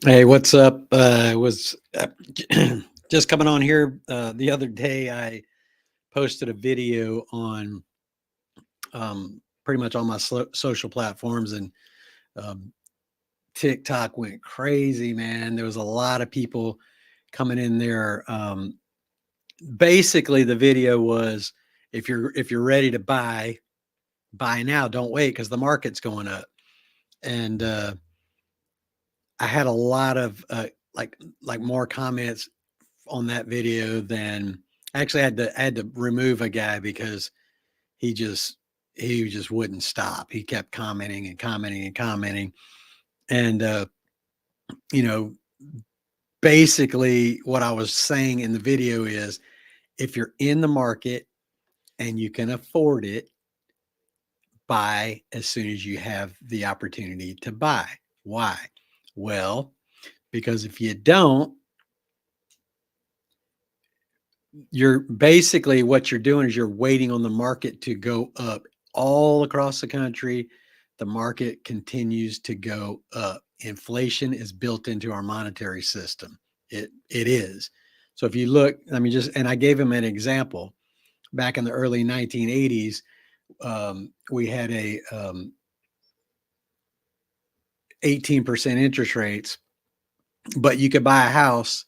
Hey, what's up? Was just coming on here the other day. I posted a video on pretty much all my social platforms, and um, TikTok went crazy, man. There was a lot of people coming in there. Basically, the video was if you're ready to buy now. Don't wait because the market's going up. And I had a lot of like more comments on that video than actually I had to remove a guy because he just he just wouldn't stop. He kept commenting and commenting and commenting. And you know, basically what I was saying in the video is if you're in the market and you can afford it, buy as soon as you have the opportunity to buy. Why? Well, because if you don't, you're basically what you're doing is you're waiting on the market to go up all across the country. The market continues to go up. Inflation is built into our monetary system. It is. So if you look, I mean, just and I gave him an example. Back in the early 1980s, we had a 18% interest rates, but you could buy a house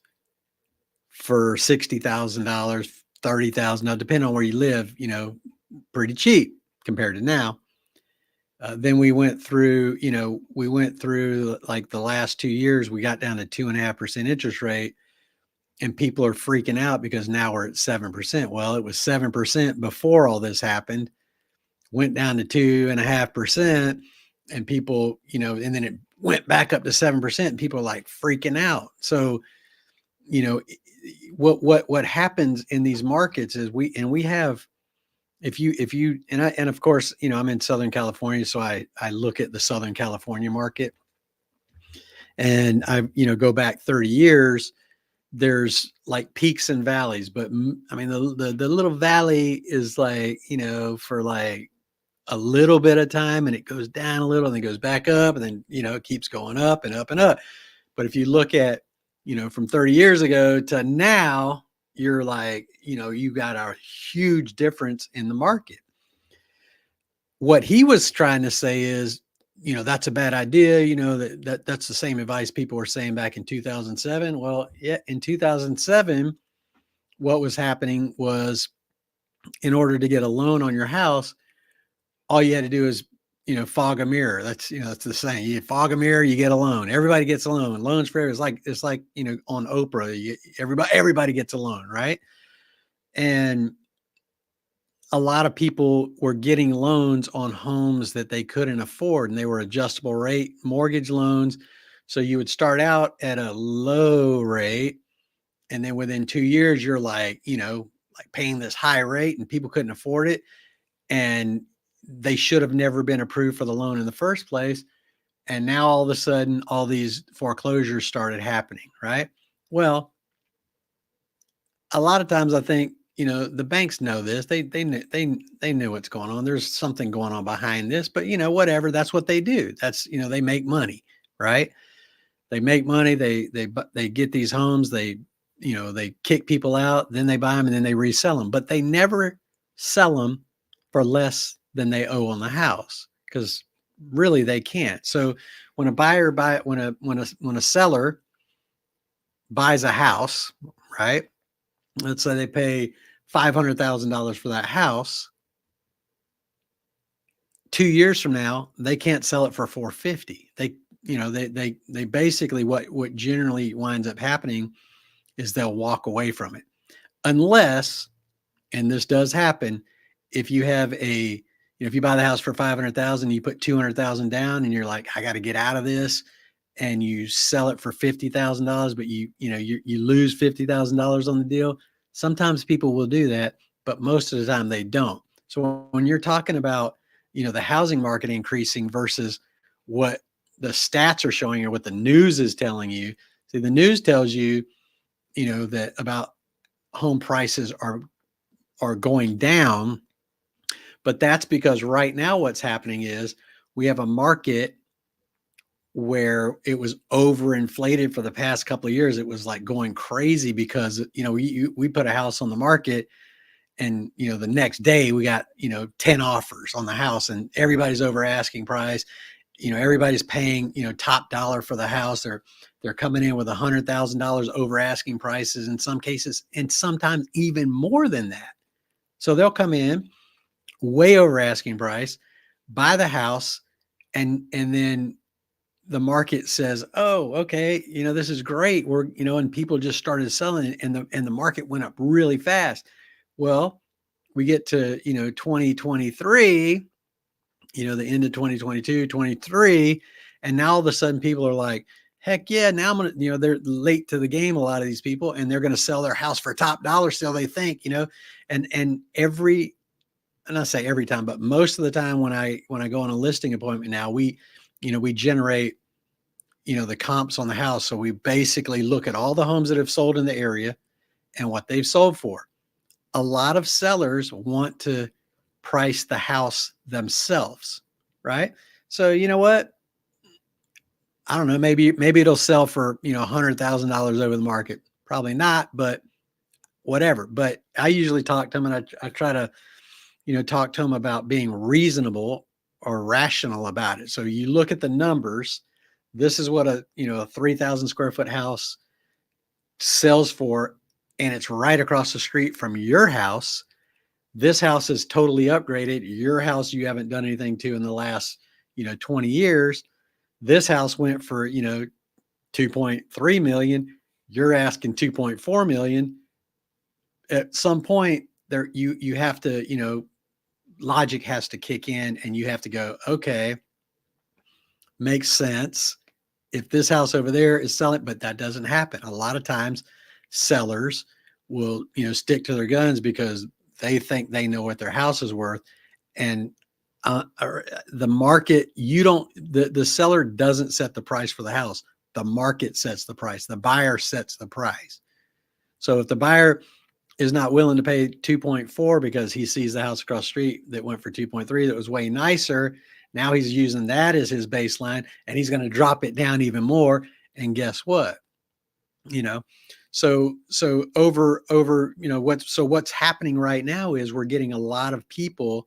for $60,000, 30,000. Now, depending on where you live, pretty cheap compared to now. Then we went through like the last 2 years, we got down to 2.5% interest rate, and people are freaking out because now we're at 7%. Well, it was 7% before all this happened, went down to 2.5%, and people, and then it went back up to 7%, and people are like freaking out. So, you know, what happens in these markets is we have if you and of course, I'm in Southern California, so I look at the Southern California market, and I go back 30 years. There's like peaks and valleys, but I mean the little valley is like, for like a little bit of time, and it goes down a little and then goes back up, and then it keeps going up and up and up. But if you look at, from 30 years ago to now, you're like, you got a huge difference in the market. What he was trying to say is, that's a bad idea. That's the same advice people were saying back in 2007. Well, yeah, in 2007, what was happening was, in order to get a loan on your house, all you had to do is, fog a mirror. That's the saying. You fog a mirror, you get a loan. Everybody gets a loan. Loans for it's like on Oprah. Everybody gets a loan, right? And a lot of people were getting loans on homes that they couldn't afford, and they were adjustable rate mortgage loans. So you would start out at a low rate, and then within 2 years, you're like, like paying this high rate, and people couldn't afford it. And they should have never been approved for the loan in the first place. And now all of a sudden, all these foreclosures started happening, right? Well, a lot of times I think, the banks know this. They knew what's going on. There's something going on behind this, but whatever. That's what they do. That's they make money, right? They make money. They get these homes. They kick people out. Then they buy them and then they resell them. But they never sell them for less than they owe on the house, because really they can't. So when a buyer buy when a seller buys a house, right? Let's say they pay $500,000 for that house. 2 years from now, they can't sell it for 450. They basically what generally winds up happening is they'll walk away from it, unless, and this does happen, if you have if you buy the house for 500,000, you put 200,000 down, and you're like, I got to get out of this, and you sell it for $50,000, but you lose $50,000 on the deal. Sometimes people will do that, but most of the time they don't. So when you're talking about, the housing market increasing versus what the stats are showing or what the news is telling you, see, the news tells you, that about home prices are going down, but that's because right now what's happening is we have a market where it was overinflated for the past couple of years. It was like going crazy because, we put a house on the market and, the next day we got, 10 offers on the house and everybody's over asking price. Everybody's paying, top dollar for the house. They're coming in with $100,000 over asking prices in some cases, and sometimes even more than that. So they'll come in way over asking price, buy the house, and then the market says, "Oh, okay, this is great." And people just started selling it, and the market went up really fast. Well, we get to 2023, the end of 2022, 23, and now all of a sudden people are like, "Heck yeah!" Now I'm gonna, they're late to the game. A lot of these people, and they're going to sell their house for top dollar still. They think, and and I say every time, but most of the time when I go on a listing appointment now, we generate, the comps on the house. So we basically look at all the homes that have sold in the area and what they've sold for. A lot of sellers want to price the house themselves, right? So you know what? I don't know. Maybe it'll sell for $100,000 over the market. Probably not, but whatever. But I usually talk to them, and I try to talk to them about being reasonable or rational about it. So you look at the numbers. This is what a 3,000 square foot house sells for, and it's right across the street from your house. This house is totally upgraded. Your house you haven't done anything to in the last 20 years. This house went for 2.3 million. You're asking 2.4 million. At some point there you have to, logic has to kick in, and you have to go, okay, makes sense. If this house over there is selling, but that doesn't happen. A lot of times sellers will, stick to their guns because they think they know what their house is worth. And the market, the seller doesn't set the price for the house. The market sets the price. The buyer sets the price. So if the buyer is not willing to pay 2.4 because he sees the house across the street that went for 2.3 that was way nicer, now he's using that as his baseline, and he's going to drop it down even more. And guess what? So what's happening right now is we're getting a lot of people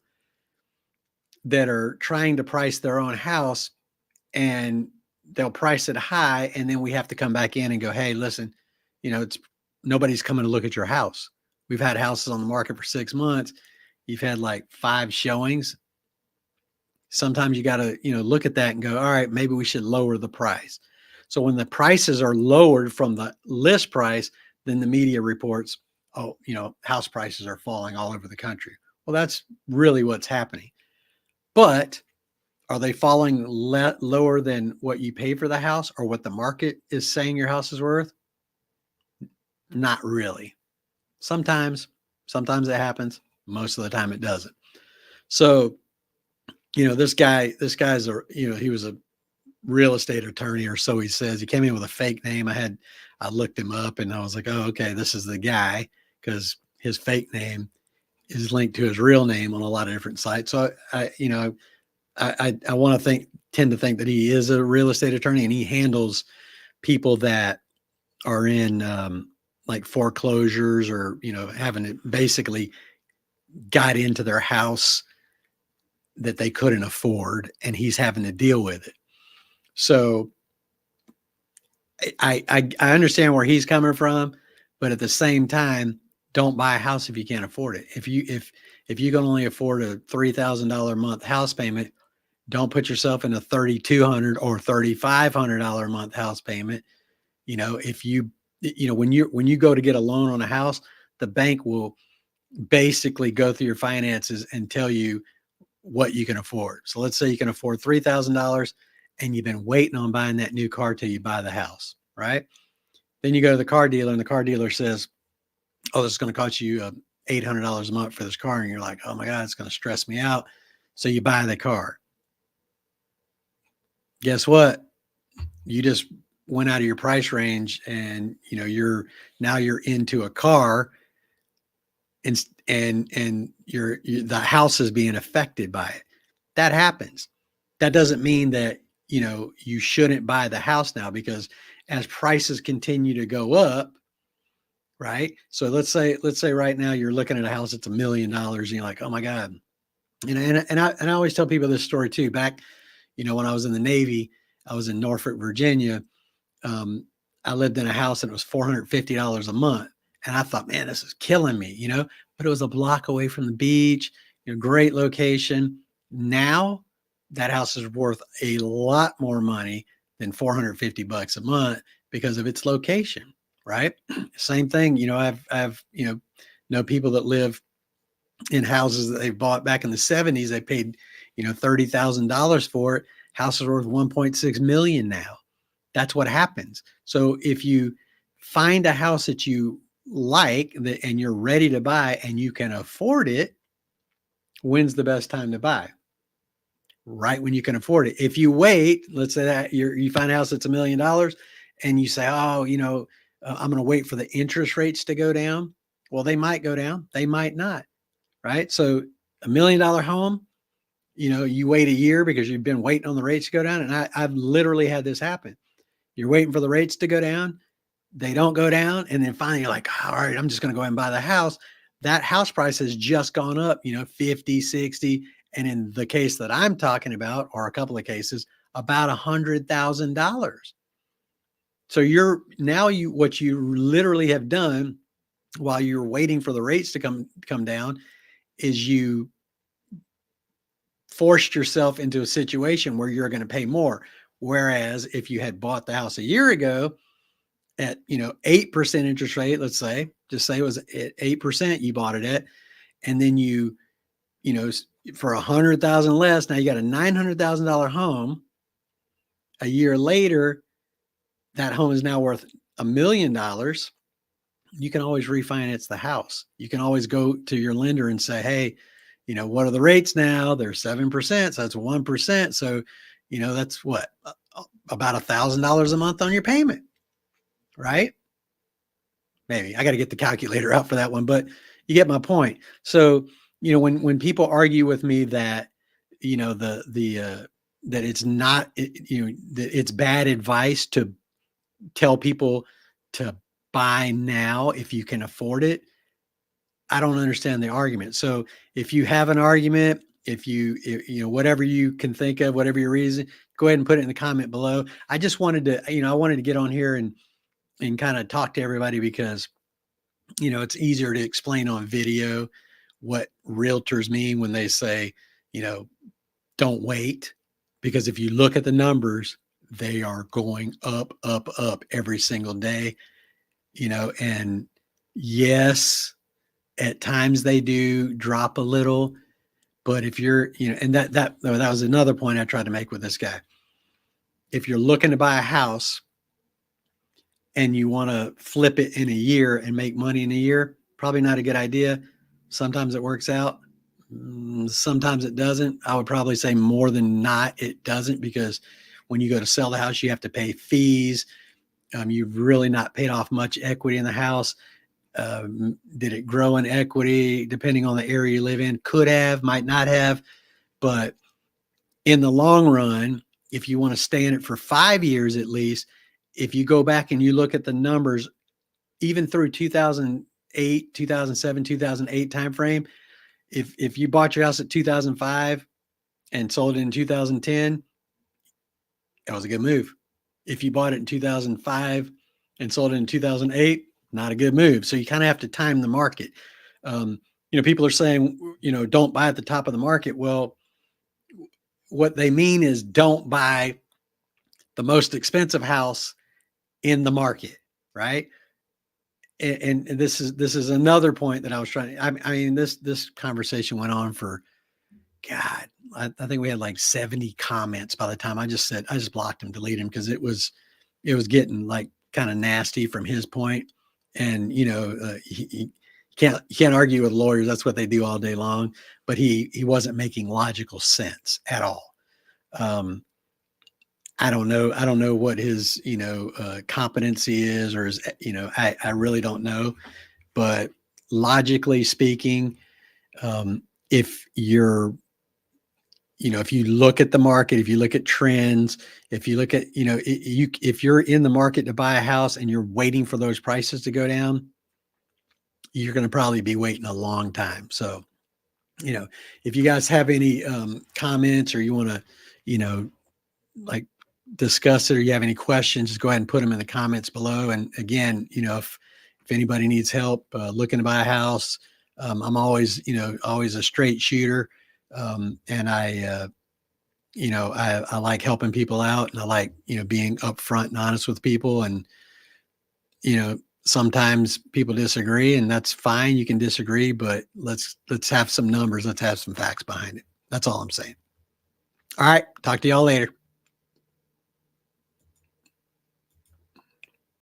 that are trying to price their own house, and they'll price it high, and then we have to come back in and go, hey, listen, it's nobody's coming to look at your house. We've had houses on the market for 6 months. You've had like 5 showings. Sometimes you got to, look at that and go, all right, maybe we should lower the price. So when the prices are lowered from the list price, then the media reports, oh, house prices are falling all over the country. Well, that's really what's happening. But are they falling lower than what you pay for the house or what the market is saying your house is worth? Not really. Sometimes it happens. Most of the time it doesn't. So, this guy's he was a real estate attorney, or so he says. He came in with a fake name. I looked him up, and I was like, oh, okay, this is the guy, because his fake name is linked to his real name on a lot of different sites. So I want to tend to think that he is a real estate attorney, and he handles people that are in like foreclosures, or having it basically got into their house that they couldn't afford, and he's having to deal with it. So I understand where he's coming from, but at the same time, don't buy a house if you can't afford it. If you can only afford a $3,000 a month house payment, don't put yourself in a $3,200 or $3,500 a month house payment. If when you go to get a loan on a house, the bank will basically go through your finances and tell you what you can afford. So let's say you can afford $3,000 and you've been waiting on buying that new car till you buy the house, right? Then you go to the car dealer, and the car dealer says, oh, this is going to cost you $800 a month for this car. And you're like, oh my God, it's going to stress me out. So you buy the car. Guess what? You just went out of your price range, and you're into a car, and the house is being affected by it. That happens. That doesn't mean that you shouldn't buy the house now, because as prices continue to go up, right? So let's say right now you're looking at a house that's $1 million, and you're like, oh my God. And I always tell people this story too. Back, when I was in the Navy, I was in Norfolk, Virginia. I lived in a house and it was $450 a month. And I thought, man, this is killing me, but it was a block away from the beach, great location. Now that house is worth a lot more money than $450 a month because of its location, right? Same thing. I've know people that live in houses that they bought back in the 70s. They paid, $30,000 for it. House is worth 1.6 million now. That's what happens. So if you find a house that you like and you're ready to buy and you can afford it, when's the best time to buy? Right when you can afford it. If you wait, let's say that you find a house that's $1 million and you say, oh, I'm going to wait for the interest rates to go down. Well, they might go down. They might not. Right. So $1 million home, you wait a year because you've been waiting on the rates to go down. And I've literally had this happen. You're waiting for the rates to go down. They don't go down. And then finally you're like, all right, I'm just going to go ahead and buy the house. That house price has just gone up, 50, 60. And in the case that I'm talking about, or a couple of cases, about $100,000. So what you literally have done while you're waiting for the rates to come down is you forced yourself into a situation where you're going to pay more. Whereas if you had bought the house a year ago at, 8% interest rate, let's say, just say it was at 8%, you bought it at, and then for $100,000 less, now you got a $900,000 home. A year later, that home is now worth $1 million. You can always refinance the house. You can always go to your lender and say, hey, what are the rates now? They're 7%. So that's 1%. So, that's what, about $1,000 a month on your payment, right? Maybe I got to get the calculator out for that one, but you get my point. So, when people argue with me that, that it's not, that it's bad advice to tell people to buy now if you can afford it, I don't understand the argument. So if you have an argument, if whatever you can think of, whatever your reason, go ahead and put it in the comment below. I just wanted to, I wanted to get on here and kind of talk to everybody because, it's easier to explain on video what realtors mean when they say, don't wait, because if you look at the numbers, they are going up, up, up every single day, and yes, at times they do drop a little, but if you're, and that was another point I tried to make with this guy. If you're looking to buy a house and you want to flip it in a year and make money in a year, probably not a good idea. Sometimes it works out. Sometimes it doesn't. I would probably say more than not, it doesn't, because when you go to sell the house, you have to pay fees. You've really not paid off much equity in the house. Did it grow in equity depending on the area you live in? Could have, might not have. But in the long run, if you want to stay in it for 5 years at least, if you go back and you look at the numbers, even through 2008, 2007, 2008 timeframe, if you bought your house at 2005 and sold it in 2010, that was a good move. If you bought it in 2005 and sold it in 2008, not a good move. So you kind of have to time the market. People are saying, don't buy at the top of the market. Well, what they mean is don't buy the most expensive house in the market, right? And this is another point that I was trying. I mean, this conversation went on for, God, I think we had like 70 comments by the time I just blocked him, deleted him, because it was getting like kind of nasty from his point. And, he can't argue with lawyers. That's what they do all day long, but he wasn't making logical sense at all. I don't know what his, competency is, or his, I really don't know, but logically speaking, if you're, if you look at the market, if you look at trends, if you look at, if you're in the market to buy a house and you're waiting for those prices to go down, you're going to probably be waiting a long time. So, if you guys have any comments, or you want to, like discuss it, or you have any questions, just go ahead and put them in the comments below. And again, if anybody needs help looking to buy a house, I'm always, always a straight shooter. And I like helping people out, and I like, being upfront and honest with people. And, sometimes people disagree, and that's fine. You can disagree, but let's have some numbers. Let's have some facts behind it. That's all I'm saying. All right. Talk to y'all later.